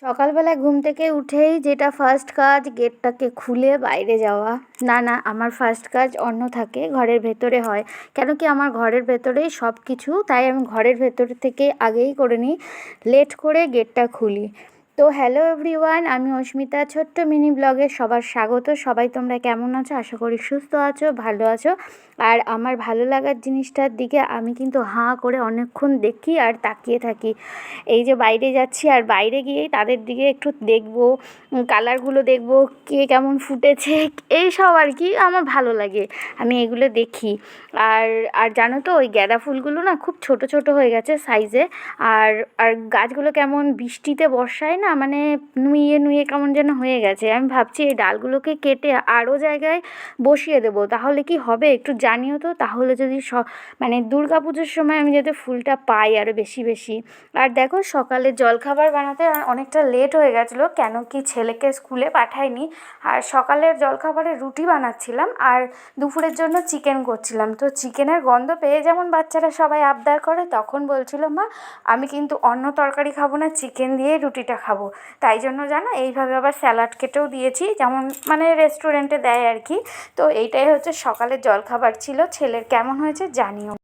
সকালবেলায় ঘুম থেকে উঠেই যেটা ফার্স্ট কাজ গেটটাকে খুলে বাইরে যাওয়া। না, আমার ফার্স্ট কাজ অন্য থাকে, ঘরের ভেতরে হয়। কেন কি আমার ঘরের ভেতরেই সব কিছু, তাই আমি ঘরের ভেতর থেকে আগেই করে নিই, লেট করে গেটটা খুলি। তো হ্যালো এভরিওয়ান, আমি অস্মিতা, ছোট্ট মিনি ব্লগে সবার স্বাগত। সবাই তোমরা কেমন আছো? আশা করি সুস্থ আছো, ভালো আছো। আর আমার ভালো লাগার জিনিসটার দিকে আমি কিন্তু হাঁ করে অনেকক্ষণ দেখি আর তাকিয়ে থাকি। এই যে বাইরে যাচ্ছি আর বাইরে গিয়েই তাদের দিকে একটু দেখবো, কালারগুলো দেখবো, কে কেমন ফুটেছে, এই সব আর কি আমার ভালো লাগে, আমি এগুলো দেখি। আর আর জানো তো, ওই গাঁদা ফুলগুলো না খুব ছোট ছোট হয়ে গেছে সাইজে। আর আর গাছগুলো কেমন বৃষ্টিতে বর্ষায় না, মানে নুয়ে নুয়ে কেমন যেন হয়ে গেছে। আমি ভাবছি এই ডালগুলোকে কেটে আরও জায়গায় বসিয়ে দেবো, তাহলে কি হবে একটু জানিও তো। তাহলে যদি মানে দুর্গা পুজোর সময় আমি যাতে ফুলটা পাই আরও বেশি বেশি। আর দেখো, সকালে জলখাবার বানাতে অনেকটা লেট হয়ে গেছিলো, কেন কি ছেলেকে স্কুলে পাঠাইনি। আর সকালের জলখাবারে রুটি বানাচ্ছিলাম আর দুপুরের জন্য চিকেন করছিলাম। তো চিকেনের গন্ধ পেয়ে যেমন বাচ্চারা সবাই আবদার করে, তখন বলছিল মা আমি কিন্তু অন্য তরকারি খাবো না, চিকেন দিয়ে রুটিটা খাবো। তাই জন্য জানো, এইভাবে আবার স্যালাড কেটেও দিয়েছি, যেমন মানে রেস্টুরেন্টে দেয় আর কি। তো এইটাই হচ্ছে সকালের জলখাবার ছিল। ছেলের কেমন হয়েছে জানিও।